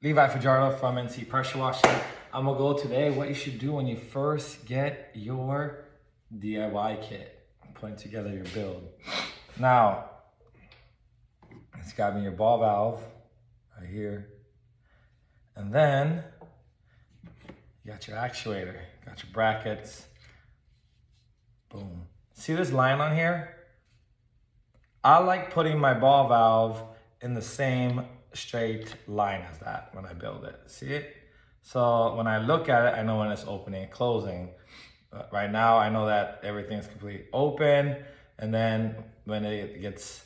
Levi Fajardo from NC Pressure Washing. I'm gonna go today what you should do when you first get your DIY kit, putting together your build. Now, it's got me your ball valve right here. And then you got your actuator, got your brackets. Boom. See this line on here? I like putting my ball valve in the same straight line as that when I build it. See it? So when I look at it, I know when it's opening and closing. Right now, I know that everything's completely open, and then when it gets,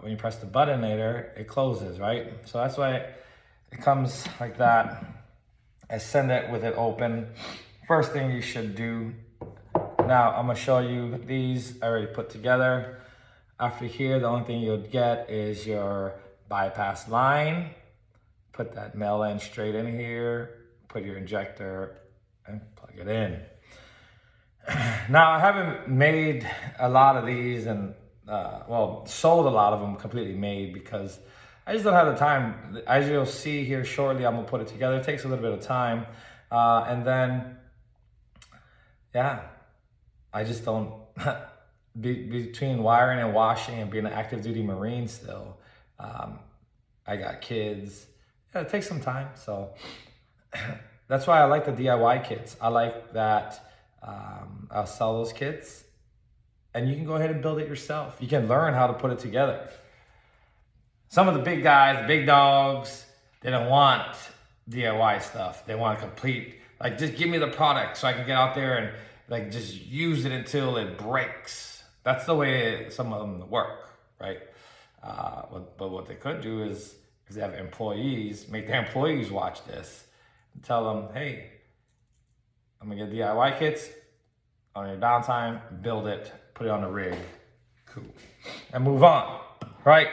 when you press the button later, it closes, right? So that's why it comes like that. I send it with it open. First thing you should do. Now I'm gonna show you these I already put together. After here, the only thing you'll get is your bypass line. Put that male end straight in here, put your injector and plug it in. Now I haven't made a lot of these and sold a lot of them completely made because I just don't have the time. As you'll see here shortly, I'm gonna put it together. It takes a little bit of time. And then, yeah, I just don't, between wiring and washing and being an active duty Marine still, I got kids. Yeah, it takes some time. So that's why I like the DIY kits. I like that I'll sell those kits and you can go ahead and build it yourself. You can learn how to put it together. Some of the big guys, the big dogs, they don't want DIY stuff. They want a complete, like, just give me the product so I can get out there and like just use it until it breaks. That's the way some of them work, right? But what they could do is, if they have employees, make their employees watch this and tell them, hey, I'm gonna get DIY kits on your downtime, build it, put it on the rig, cool, and move on, right?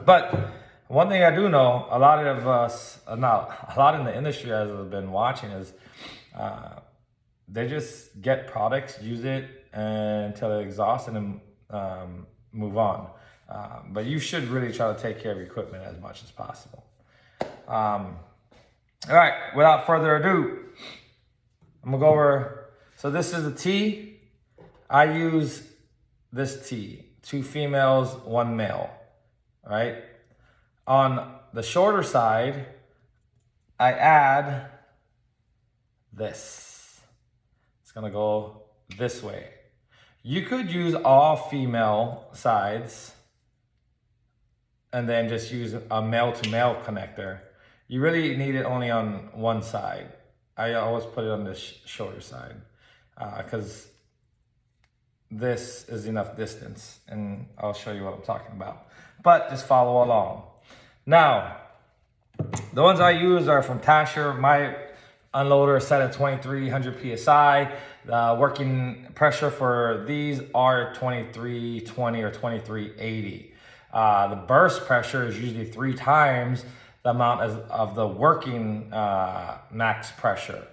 But one thing I do know, a lot of us, a lot in the industry as I've been watching is, they just get products, use it until it exhausts and then move on. But you should really try to take care of your equipment as much as possible. All right, without further ado, I'm gonna go over, so this is a T. I use this T, 2 females, 1 male, all right? On the shorter side, I add this. It's gonna go this way. You could use all female sides and then just use a male to male connector. You really need it only on one side. I always put it on the shorter side because this is enough distance, and I'll show you what I'm talking about. But just follow along. Now, the ones I use are from Tasher. My unloader is set at 2300 PSI. The working pressure for these are 2320 or 2380. The burst pressure is usually 3 times the amount of the working max pressure.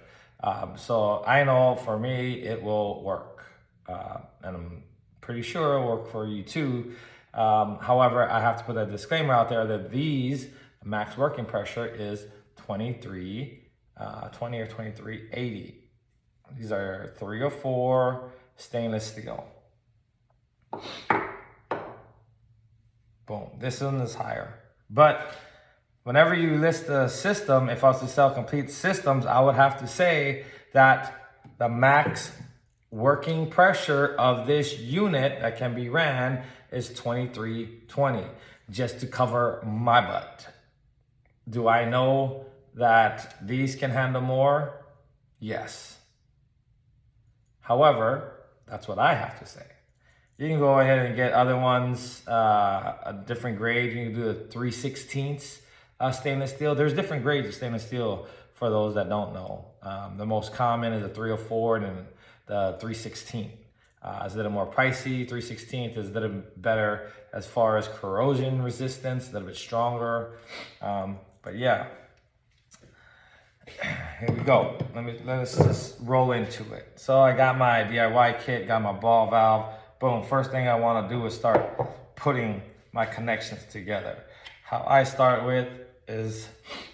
So I know for me, it will work. And I'm pretty sure it'll work for you too. However, I have to put a disclaimer out there that these max working pressure is 2320 or 2380. These are 304 stainless steel. Boom, this one is higher. But whenever you list the system, if I was to sell complete systems, I would have to say that the max working pressure of this unit that can be ran is 2320, just to cover my butt. Do I know that these can handle more? Yes. However, that's what I have to say. You can go ahead and get other ones, a different grade. You can do the 3/16 stainless steel. There's different grades of stainless steel for those that don't know. The most common is the 304 and the 3/16. It's a little more pricey. 3/16 is a little better as far as corrosion resistance, a little bit stronger. But yeah, here we go. Let's just roll into it. So I got my DIY kit, got my ball valve. Boom, first thing I wanna do is start putting my connections together. How I start with is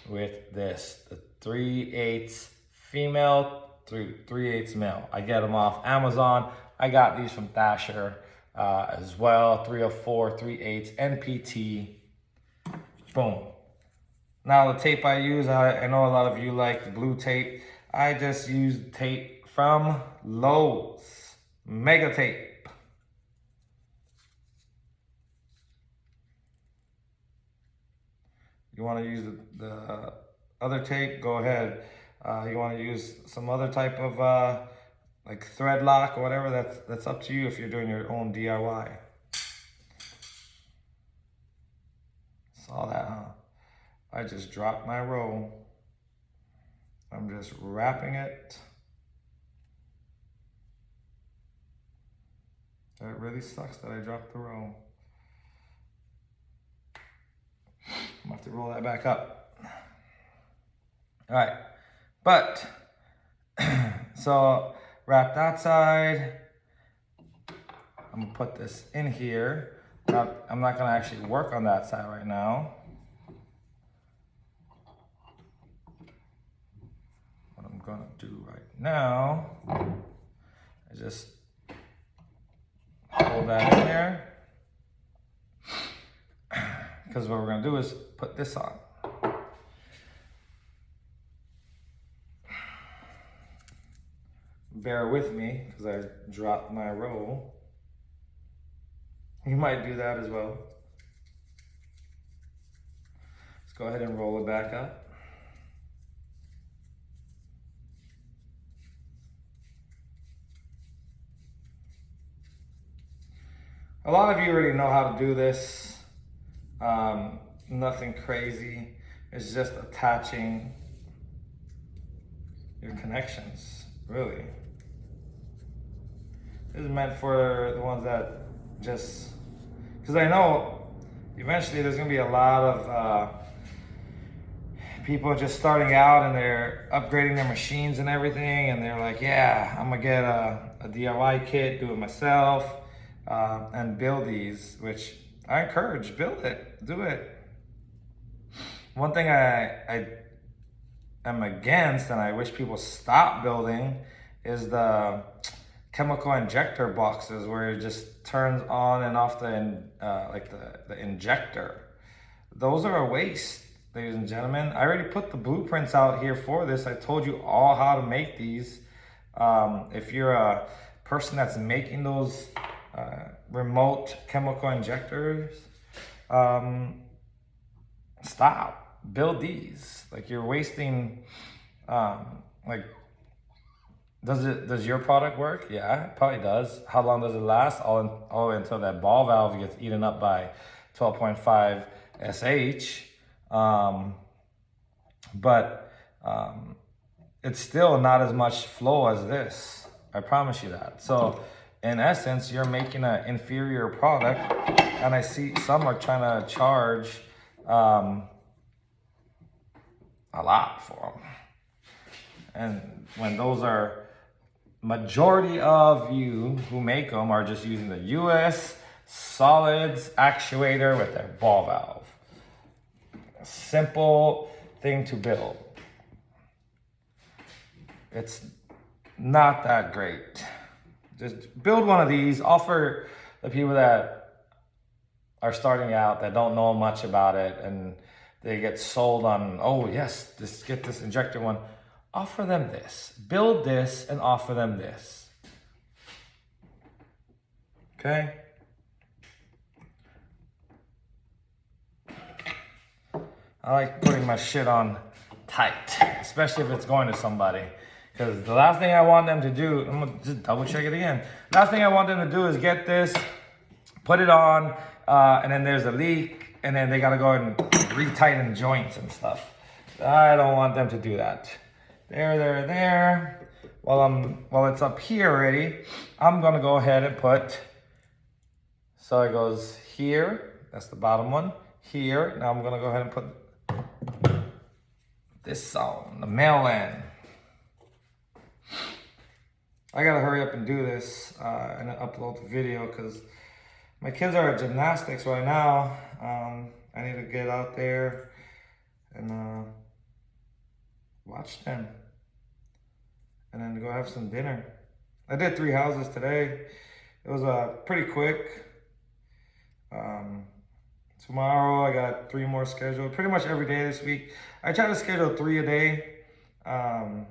with this, the 3/8 female, 3/8 male. I get them off Amazon. I got these from Thrasher as well, 304, 3/8 NPT. Boom. Now the tape I use, I know a lot of you like the blue tape. I just use tape from Lowe's, Mega Tape. You want to use the other tape, go ahead. You want to use some other type of like thread lock or whatever, that's up to you if you're doing your own DIY. Saw that, huh? I just dropped my roll. I'm just wrapping it. It really sucks that I dropped the roll. I'm gonna have to roll that back up. All right, but, so wrap that side. I'm gonna put this in here. Now, I'm not gonna actually work on that side right now. What I'm gonna do right now is just hold that in there. Because what we're gonna do is put this on. Bear with me, because I dropped my roll. You might do that as well. Let's go ahead and roll it back up. A lot of you already know how to do this. Nothing crazy. It's just attaching your connections, really. This is meant for the ones that just, because I know eventually there's gonna be a lot of people just starting out and they're upgrading their machines and everything, and they're like, yeah, I'm gonna get a DIY kit, do it myself, and build these, which I encourage, build it, do it. One thing I am against, and I wish people stop building, is the chemical injector boxes where it just turns on and off the injector. Those are a waste, ladies and gentlemen. I already put the blueprints out here for this. I told you all how to make these. If you're a person that's making those remote chemical injectors, stop. Build these. Like, you're wasting, like, does your product work? Yeah, it probably does. How long does it last? All the way until that ball valve gets eaten up by 12.5 SH. But it's still not as much flow as this. I promise you that. So in essence, you're making an inferior product, and I see some are trying to charge a lot for them. And when those are, majority of you who make them are just using the US solids actuator with their ball valve. A simple thing to build. It's not that great. Just build one of these, offer the people that are starting out, that don't know much about it, and they get sold on, oh yes, get this injector one. Offer them this. Build this and offer them this. Okay? I like putting my shit on tight, especially if it's going to somebody. Because the last thing I want them to do, I'm gonna just double check it again. Last thing I want them to do is get this, put it on, and then there's a leak, and then they gotta go and retighten joints and stuff. I don't want them to do that. There. While it's up here already, I'm gonna go ahead and put, so it goes here, that's the bottom one, here. Now I'm gonna go ahead and put this on, the male end. I gotta hurry up and do this and upload the video because my kids are at gymnastics right now. I need to get out there and watch them. And then go have some dinner. I did 3 houses today. It was pretty quick. Tomorrow I got 3 more scheduled. Pretty much every day this week. I try to schedule 3 a day. Can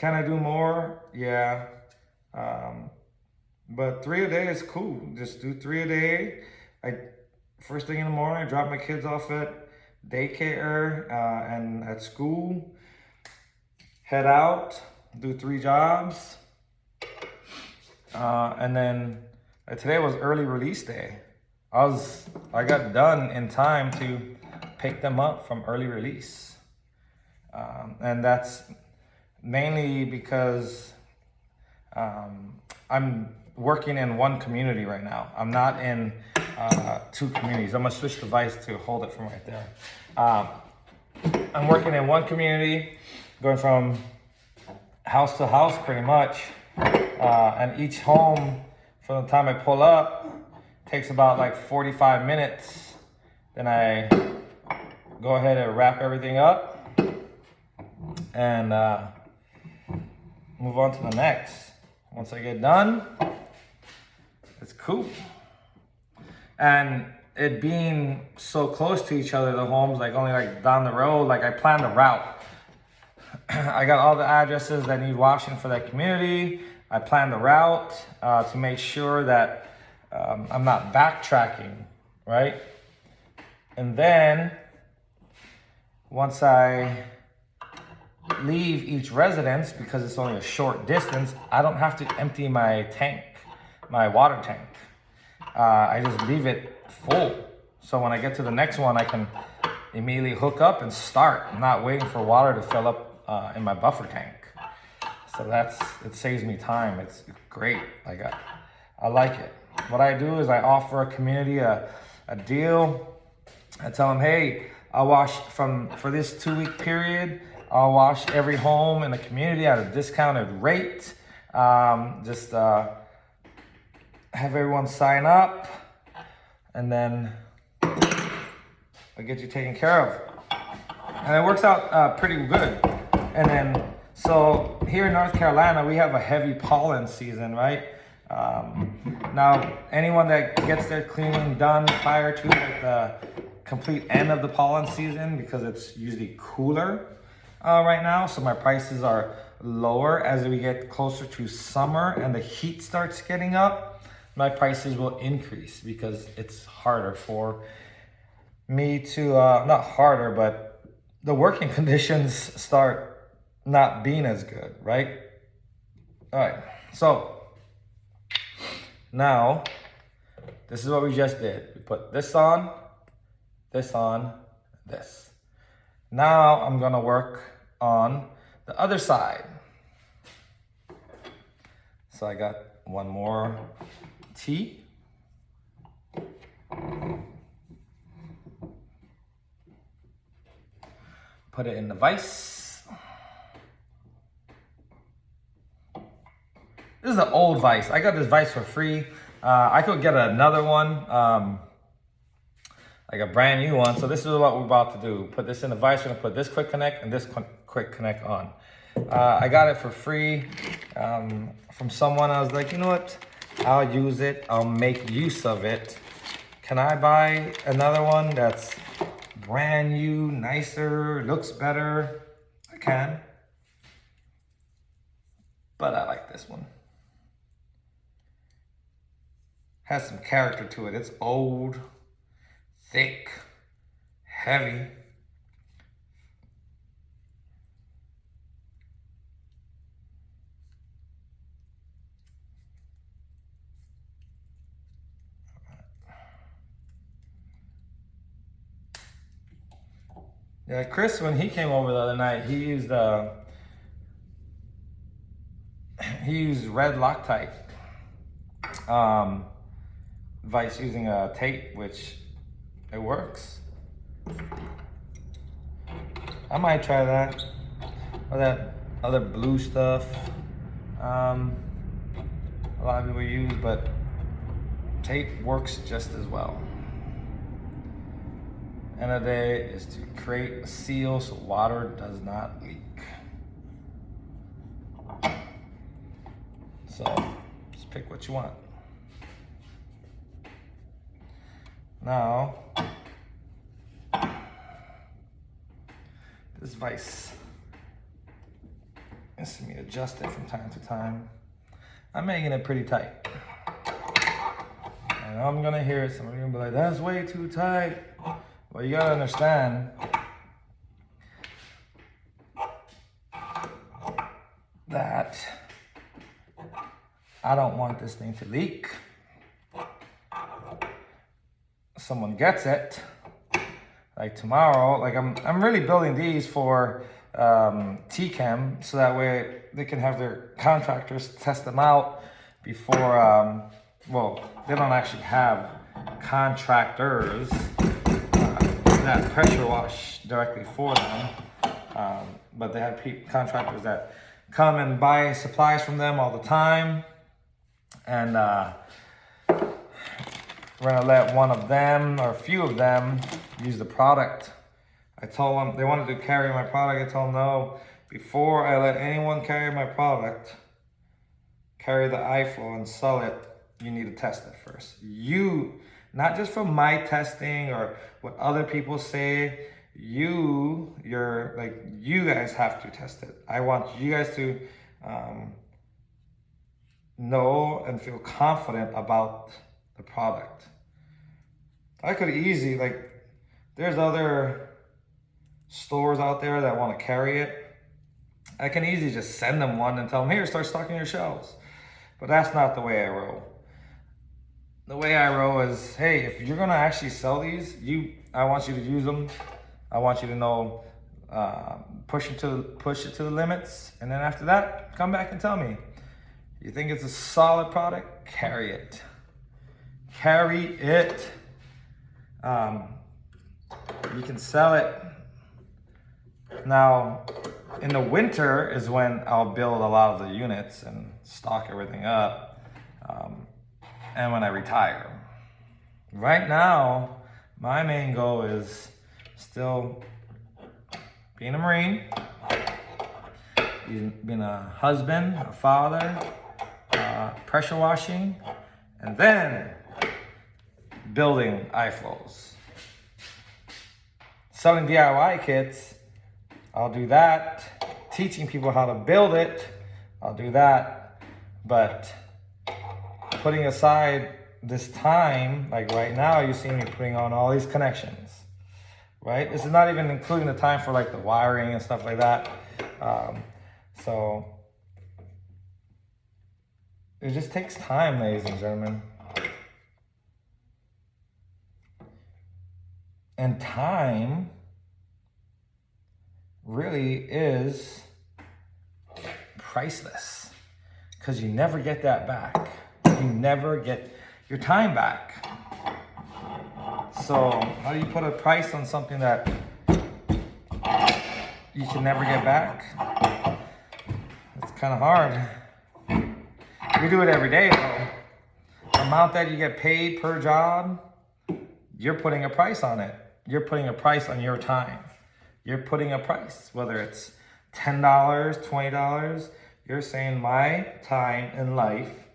I do more? Yeah. But 3 a day is cool. Just do 3 a day. First thing in the morning, I drop my kids off at daycare and at school. Head out, do 3 jobs. And then today was early release day. I got done in time to pick them up from early release. And that's mainly because I'm working in one community right now. I'm not in 2 communities. I'm gonna switch the device to hold it from right there. I'm working in one community, going from house to house pretty much. And each home, from the time I pull up, takes about like 45 minutes. Then I go ahead and wrap everything up and move on to the next. Once I get done, it's cool. And it being so close to each other, the homes, like only like down the road, like I planned the route. I got all the addresses that need washing for that community. I planned the route to make sure that I'm not backtracking, right? And then once I leave each residence, because it's only a short distance, I don't have to empty my tank, my water tank. I just leave it full. So when I get to the next one, I can immediately hook up and start. I'm not waiting for water to fill up in my buffer tank. So it saves me time. It's great. I like it. What I do is I offer a community a deal. I tell them, hey, I'll wash for this 2-week period. I'll wash every home in the community at a discounted rate. Just have everyone sign up, and then I'll get you taken care of. And it works out pretty good. And then, so here in North Carolina, we have a heavy pollen season, right? Now, anyone that gets their cleaning done prior to like the complete end of the pollen season, because it's usually cooler right now, so my prices are lower. As we get closer to summer and the heat starts getting up, my prices will increase because it's harder for me to, not harder, but the working conditions start not being as good, right? All right, so now this is what we just did. We put this on, this. Now I'm gonna work on the other side. So I got one more tea. Put it in the vise. This is an old vise. I got this vise for free. I could get another one, like a brand new one. So this is what we're about to do. Put this in the vise. We're gonna put this quick connect and this quick connect on. I got it for free from someone. I was like, you know what? I'll use it. I'll make use of it. Can I buy another one that's brand new, nicer, looks better? I can. But I like this one. Has some character to it. It's old, thick, heavy. Yeah, Chris, when he came over the other night, he used red Loctite vise using a tape, which it works. I might try that, or that other blue stuff a lot of people use, but tape works just as well. end of the day is to create a seal so water does not leak. So just pick what you want. Now, this vise is me adjust it from time to time. I'm making it pretty tight. And I'm gonna hear it, some of you will be like, that's way too tight. Well, you gotta understand that I don't want this thing to leak. Someone gets it, like tomorrow, like I'm really building these for TChem, so that way they can have their contractors test them out before, well, they don't actually have contractors that pressure wash directly for them, but they have contractors that come and buy supplies from them all the time. And we're gonna let one of them or a few of them use the product. I told them they wanted to carry my product. I told them no, before I let anyone carry my product, carry the iFlow and sell it, you need to test it first. You, not just from my testing or what other people say, you guys have to test it. I want you guys to know and feel confident about the product. I could easily, there's other stores out there that want to carry it. I can easily just send them one and tell them, here, start stocking your shelves. But that's not the way I roll. The way I roll is, hey, if you're gonna actually sell these, I want you to use them. I want you to know, push it to the limits, and then after that, come back and tell me. You think it's a solid product? Carry it. Carry it. You can sell it. Now, in the winter is when I'll build a lot of the units and stock everything up, and when I retire. Right now, my main goal is still being a Marine, being a husband, a father, pressure washing, and then building iFlows. Selling DIY kits, I'll do that. Teaching people how to build it, I'll do that. But putting aside this time, like right now, you see me putting on all these connections, right? This is not even including the time for like the wiring and stuff like that. So it just takes time, ladies and gentlemen. And time really is priceless, because you never get that back. You never get your time back. So how do you put a price on something that you can never get back? It's kind of hard. We do it every day though. The amount that you get paid per job, you're putting a price on it. You're putting a price on your time. You're putting a price, whether it's $10, $20, you're saying my time in life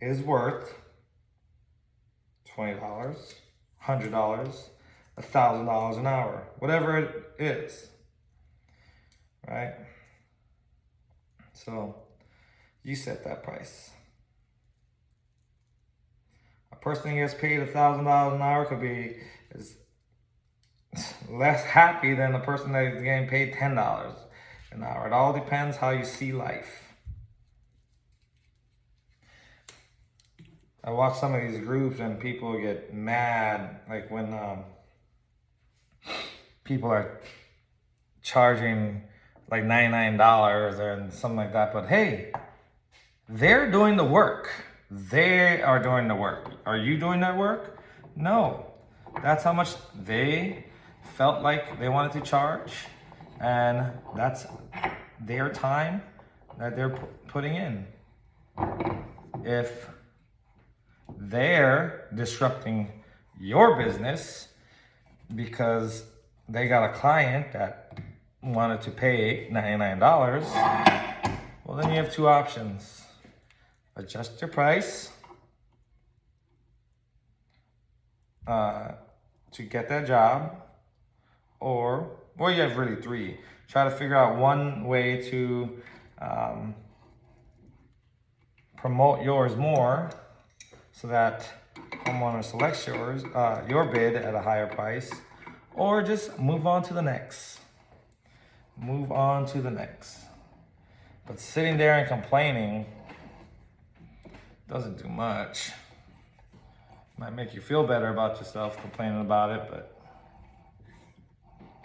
is worth $20, $100, $1,000 an hour, whatever it is, right? So you set that price. A person who gets paid $1,000 an hour could be less happy than the person that is getting paid $10 an hour. It all depends how you see life. I watch some of these groups and people get mad, like when people are charging like $99 and something like that. But hey, they're doing the work. They are doing the work. Are you doing that work? No. That's how much they felt like they wanted to charge, and that's their time that they're putting in. If they're disrupting your business, because they got a client that wanted to pay $99, well, then you have two options. Adjust your price to get that job, or, well, you have really three. Try to figure out one way to promote yours more so that homeowner selects your bid at a higher price, or just move on to the next. Move on to the next. But sitting there and complaining doesn't do much. Might make you feel better about yourself complaining about it, but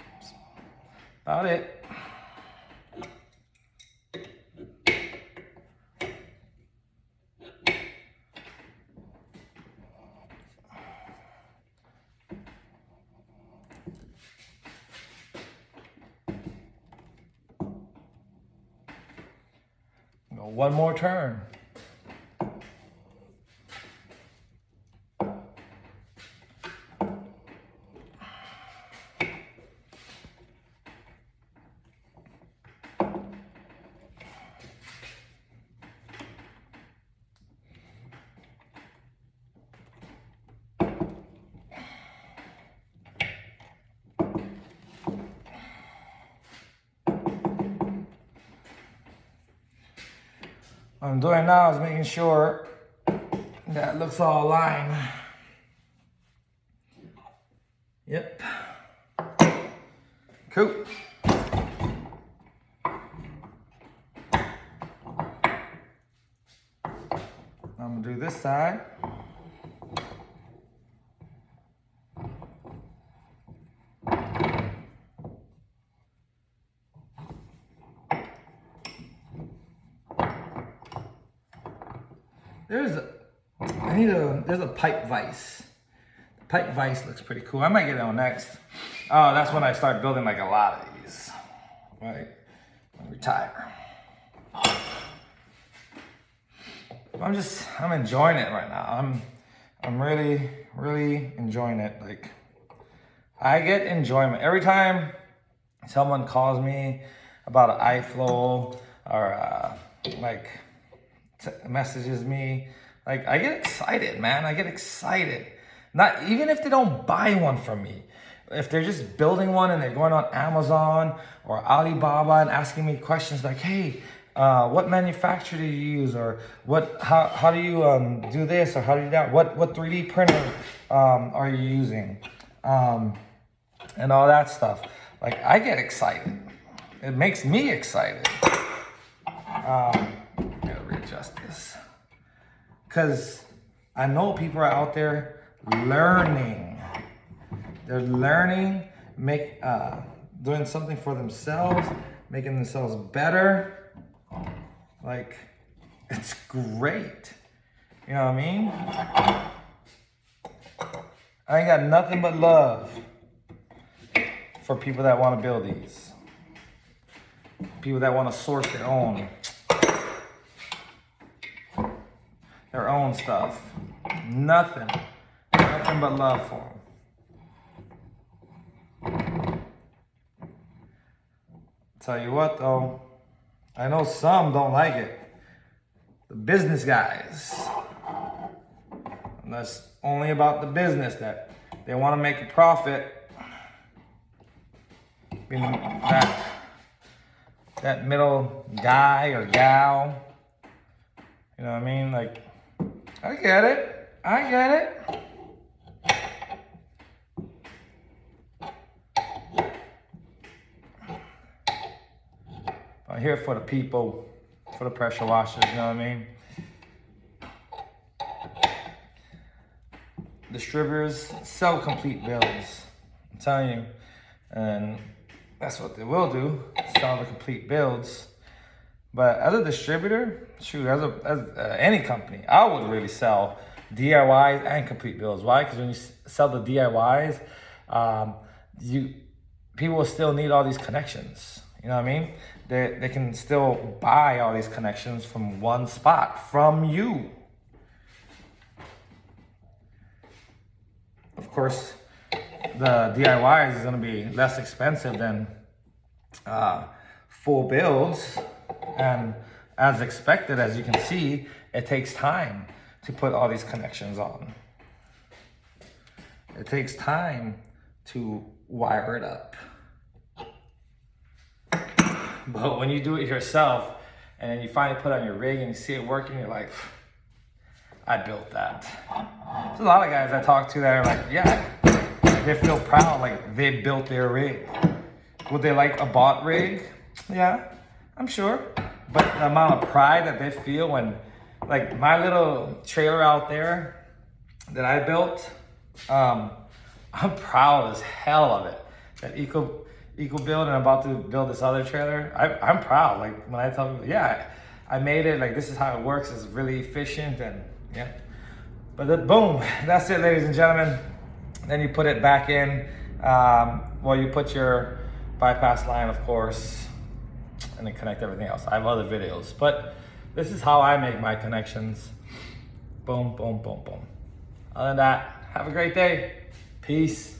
that's about it. One more turn. What I'm doing now is making sure that it looks all aligned. Yep. Cool. I'm gonna do this side. There's a pipe vise. The pipe vise looks pretty cool. I might get it on next. Oh, that's when I start building like a lot of these. Right? When I retire. I'm enjoying it right now. I'm really, really enjoying it. Like, I get enjoyment. Every time someone calls me about an iFlow or messages me, like, I get excited, man. I get excited. Not even if they don't buy one from me. If they're just building one and they're going on Amazon or Alibaba and asking me questions like, hey, what manufacturer do you use? Or how do you do this? Or how do you do that? What 3D printer are you using? And all that stuff. Like, I get excited. It makes me excited. Gotta readjust this. Because I know people are out there learning. They're learning, doing something for themselves, making themselves better. Like, it's great. You know what I mean? I ain't got nothing but love for people that want to build these. People that want to source their own stuff. Nothing but love for them. Tell you what though, I know some don't like it. The business guys. And that's only about the business, that they want to make a profit. Being that middle guy or gal. You know what I mean? Like, I get it. I'm here for the people, for the pressure washers, you know what I mean? Distributors sell complete builds, I'm telling you. And that's what they will do, sell the complete builds. But as a distributor, shoot, as any company, I would really sell DIYs and complete builds. Why? Because when you sell the DIYs, people will still need all these connections. You know what I mean? They can still buy all these connections from one spot, from you. Of course, the DIYs is gonna be less expensive than full builds. And as expected, as you can see, it takes time to put all these connections on. It takes time to wire it up. But when you do it yourself, and then you finally put it on your rig and you see it working, you're like, I built that. There's a lot of guys I talk to that are like, yeah, they feel proud, like they built their rig. Would they like a bought rig? Yeah, I'm sure. But the amount of pride that they feel when, like my little trailer out there that I built, I'm proud as hell of it. That eco build, and I'm about to build this other trailer. I'm proud. Like when I tell people, yeah, I made it. Like this is how it works. It's really efficient, and yeah. But then, boom, that's it, ladies and gentlemen. Then you put it back in. Well, you put your bypass line, of course, and then connect everything else. I have other videos, but this is how I make my connections. Boom, boom, boom, boom. Other than that, have a great day. Peace.